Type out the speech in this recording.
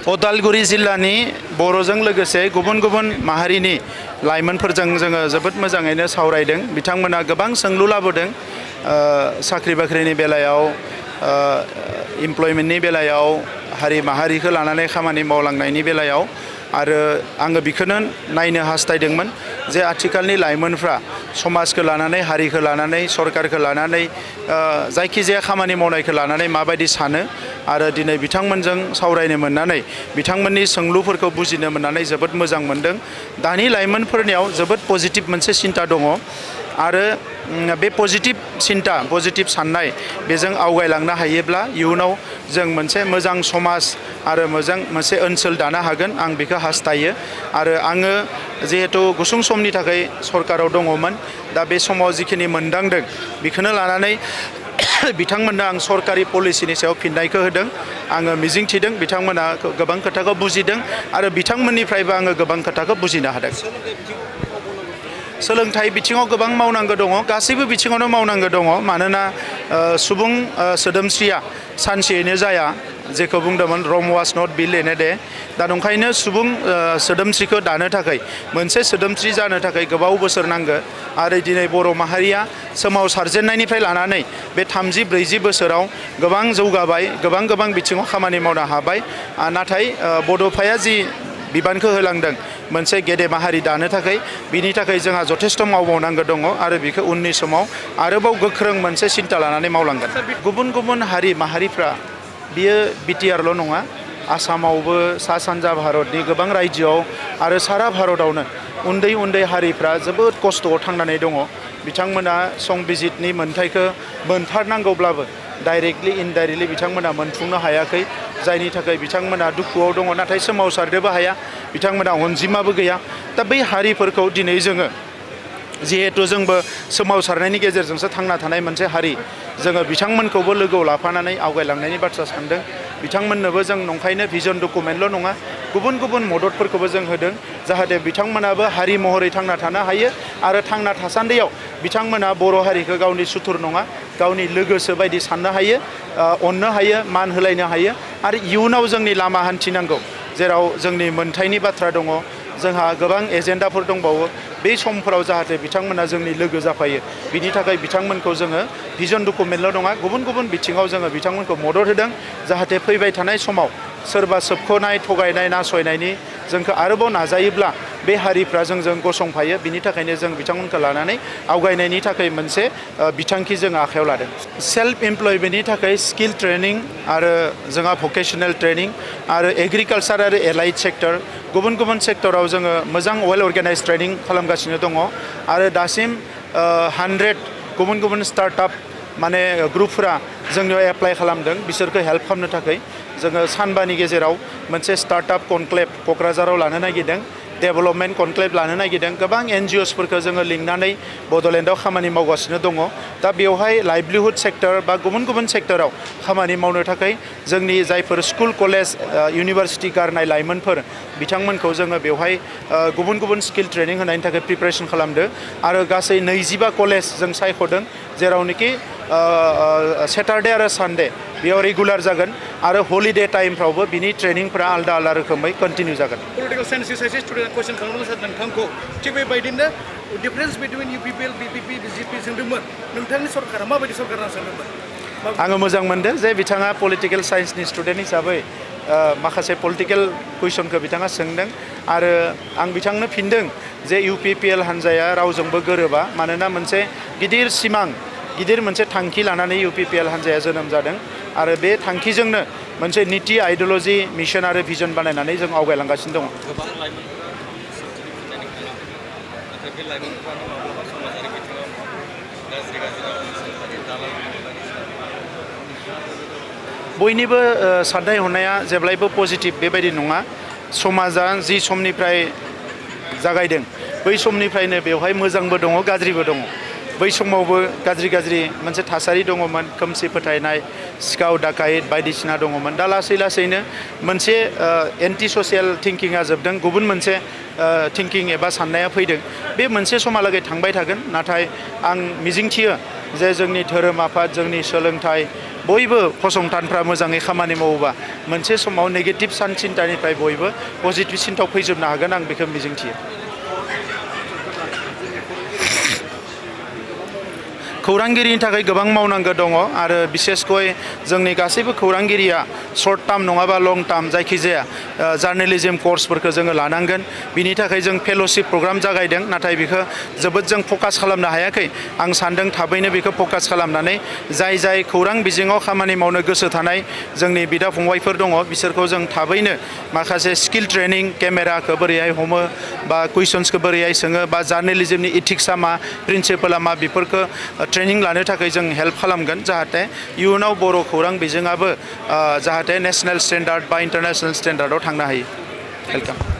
उदालगुरि जिल्लानि बर'जों लोगोसे गुबुन गुबुन माहारिनि लाइमोनफोरजों जोङो जोबोद मोजाङैनो सावरायदों। बिथांमोना गोबां सोंलु लाबोदों साख्रि बाख्रिनि बेलायाव, इमप्लयमेन्टनि बेलायाव, हारि माहारिखौ लानानै खामानि मावलांनायनि बेलायाव। आरो आङो बेखौनो नायनो हास्थायदोंमोन जे आथिखालनि लाइमोनफ्रा समाजखौ लानानै, हारिखौ लानानै, सरकारखौ लानानै, जायखिजाया खामानि मावनायखौ लानानै माबायदि सानो। आरो दिनै बिथांमोनजों सावरायनो मोननानै बिथांमोननि सोंलुफोरखौ बुजिनो मोननानै जोबोद मोजां मोनदों। दानि लाइमोनफोरनियाव जोबोद पजिटिभ मोनसे सिन्ता दङ आरो बे पजिटिभ सिन्ता, पजिटिभ साननाय बेजों आवगायलांनो हायोब्ला इयुनाव जों मोनसे मोजां समाज आरो मोजां मोनसे ओनसोल दानो हागोन, आं बेखौ हास्थायो। आरो आङो जिहेतु गुसुं समनि थाखाय सरकाराव दङमोन, दा बे समाव जिखिनि मोनदांदों बेखौनो लानानै बिथांमोननो आं सरकारि पलिसिनि सायाव फिननायखौ होदों। आङो मिजिंथिदों बिथांमोना गोबां खोथाखौ बुजिदों आरो बिथांमोननिफ्रायबो आङो गोबां खोथाखौ बुजिनो हादों। सोलोंथाइ बिथिङाव गोबां मावनांगौ दङ, गासैबो बिथिङावनो मावनांगौ दङ। मानोना सुबुं सोदोमस्रिया सानसेयैनो जाया, जेखौ बुंदोंमोन Rome was not built in a day. दा नंखायनो सुबुं सोदोमस्रिखौ दानो थाखाय, मोनसे सोदोमस्रि जानो थाखाय गोबाव बोसोर नांगौ। आरो दिनै बर' माहारिया सोमावसारजेननायनिफ्राय लानानै बे 30-40 बोसोराव गोबां जौगाबाय, गोबां बिथिङाव खामानि मावनो हाबाय। नाथाय बड'फाया जि बिबानखौ होलांदों मोनसे गेदेमा हारि दानो थाखाय, बिनि थाखाय जोंहा जथेस्थ' मावबावनांगौ दङ आरो बेखौ उननि समाव आरोबाव गोख्रों मोनसे सिन्ता लानानै मावलांगोन। गुबुन गुबुन हारि माहारिफ्रा, बियो बिटिआरल' नङा, आसामावबो, सा सानजा भारतनि गोबां रायजोआव आरो सारा भारतआवनो उन्दै उन्दै हारिफ्रा जोबोद खस्थ'आव थांनानै दङ। बिथांमोना संबिजितनि मोन्थाइखौ मोनथारनांगौब्लाबो डाइरेक्टलि इनडाइरेक्टलि बिथांमोना मोनफुंनो हायाखै, जायनि थाखाय बिथांमोना दुखुआव दङ, नाथाय सोमावसारनोबो हाया, बिथांमोना अनजिमाबो गैया। दा बै हारिफोरखौ दिनै जोङो, जिहेतु जोंबो सोमावसारनायनि गेजेरजोंसो थांना थानाय मोनसे हारि, जोङो बिथांमोनखौबो लोगोआव लाफानानै आवगायलांनायनि बाथ्रा सानदों। बिथांमोननोबो जों नंखायनो भिजन डकुमेन्टल' नङा, गुबुन गुबुन मददफोरखौबो जों होदों, जाहाथे बिथांमोनाबो हारि महरै थांना थानो हायो। आरो थांना थासान्दियाव बिथांमोना बर' हारिखौ गावनि सुथुर नङा, गावनि लोगोसो बायदि साननो हायो, अननो हायो, मान होलायनो हायो। आरो इयुनाव जोंनि लामा हान्थिनांगौ, जेराव जोंनि मोनथायनि बाथ्रा दङ, जोंहा गोबां एजेन्डाफोर दंबावो, बे समफोराव जाहाथे बिथांमोना जोंनि लोगो जाफायो। बिनि थाखाय बिथांमोनखौ जोङो भिजन डकुमेन्टल' नङा, गुबुन गुबुन बिथिङाव जोङो बिथांमोनखौ मदद होदों, जाहाथे फैबाय थानाय समाव सोरबा सोबख'नाय, थगायनाय, नासयनायनि जोंखौ आरोबाव नाजायोब्ला बे हारिफ्रा जोंजों गसंफायो। बिनि थाखायनो जों बिथांमोनखौ लानानै आवगायनायनि थाखाय मोनसे बिथांखि जों आखायाव लादों। सेल्फ इमप्लयमेन्टनि थाखाय स्किल ट्रेनिं आरो जोंहा भकेसनेल ट्रेनिं आरो एग्रिकालचार आरो एलाइड सेक्टर, गुबुन गुबुन सेक्टराव जोङो मोजां वेल अर्गेनाइज ट्रेनिं खालामगासिनो दङ। आरो दासिम 100 गुबुन गुबुन स्टार्टआप माने ग्रुपफोरा जोंनियाव एप्लाइ खालामदों, बिसोरखौ हेल्प खालामनो थाखाय। जोङो सानबानि गेजेराव मोनसे स्टार्टआप कनक्लेभ क'क्राझाराव लानो नागिरदों, डेभेलपमेन्ट कनक्लेभ लानो नागिरदों। गोबां NGOsफोरखौ जोङो लिंनानै बड'लेण्डआव खामानि मावगासिनो दङ। दा बेवहाय लाइभलिहुड सेक्टर बा गुबुन गुबुन सेक्टराव खामानि मावनो थाखाय जोंनि जायफोर स्कुल, कलेज, इउनिभारसिटि गारनाय लाइमोनफोर, बिथांमोनखौ जोङो बेवहाय गुबुन गुबुन स्किल ट्रेनिं होनायनि थाखाय प्रिपेरेसन खालामदों। आरो गासै 25 कलेज जों सायख'दों, जेरावनोखि सेटारडे आरो सानडे बेयाव रेगुलार जागोन आरो हलिडे टाइमफ्रावबो बिनि ट्रेनिंफोरा आलदा आलदा रोखोमै कन्टिनिउ जागोन। पलिटिकेल साइन्सनि सासे स्टुडेन्ट कुइसन खालामनो सानदों नोंथांखौ, थिग बेबायदिनो difference between UPPL, BPP, BJP सोंदोंमोन, नोंथांनि सरकारा माबायदि सरकार होनना सोंदोंमोन? आङो मोजां मोनदों जे बिथाङा पलिटिकेल साइन्सनि स्टुडेन्ट हिसाबै माखासे पलिटिकेल कुइसनखौ बिथाङा सोंदों। आरो आं बिथांनो फिनदों जे UPPL हान्जाया रावजोंबो गोरोबा, मानोना मोनसे गिदिर सिमां, गिदिर मोनसे थांखि लानानै UPPL हान्जाया जोनोम जादों। आरो बे थांखिजोंनो मोनसे निति, आइडिय'लजि, मिशन आरो भिजन बानायनानै जों आवगायलांगासिनो दङ। गोबां लाइमोनफोरा सोरजिनि फिथाइनि खालामो, नाथाय बे लाइमोनफोरानो माब्लाबा समाजारि बिथिङाव गाज्रि दालाल बयनिबो साननाय हनाया जेब्लायबो पजिटिभ बेबायदि नङा। समाजा जि समनिफ्राय जागायदों बै समनिफ्रायनो बेवहाय मोजांबो दङ, गाज्रिबो दङ। बै समावबो गाज्रि मोनसे थासारि दङमोन, खोमसि फोथायनाय, सिखाव दाखायत बायदिसिना दङमोन। दा लासै लासैनो मोनसे एन्टि ससियेल थिंकिंआ जोबदों, गुबुन मोनसे थिंकिं एबा साननाया फैदों। बे मोनसे समहालागै थांबाय थागोन, नाथाय आं मिजिंथियो जे जोंनि धोरोम आफाद जोंनि सोलोंथाइ बयबो फसंथानफ्रा मोजाङै खामानि मावोबा मोनसे समाव नेगेटिभ सानसिन्थानिफ्राय बयबो पजिटिभ सिन्थायाव फैजोबनो हागोन आं बेखौ मिजिंथियो। खौरांगिरिनि थाखाय गोबां मावनांगौ दङ आरो बिसेसकय जोंनि गासैबो खौरांगिरिया सर्ट टार्म नङाबा लं टार्म जायखिजाया जार्नेलिज्म कर्सफोरखौ जोङो लानांगोन। बिनि थाखाय जों फेल'शिप प्रग्राम जागायदों नाथाय बेखौ जोबोद जों फकास खालामनो हायाखै। आं सान्दों थाबैनो बेखौ फकास खालामनानै जाय खौरां बिजोङाव खामानि मावनो गोसो थानाय जोंनि बिदा फंबायफोर दङ बिसोरखौ जों थाबैनो माखासे स्किल ट्रेनिं केमेराखौ बोरैहाय हमो बा कुइसन्सखौ बोरैहाय सोङो बा जार्नेलिज्मनि इथिक्सआ मा प्रिन्सिपला मा बेफोरखौ ट्रेनिं लानो थाखाय जों हेल्प खालामगोन जाहाथे इयुनाव बर' खौरां बिजोङाबो जाहाथे नेशनेल स्टेन्डार्ड बा इन्टारनेशनेल स्टेन्डार्डआव थांनो हायो। वेलकाम।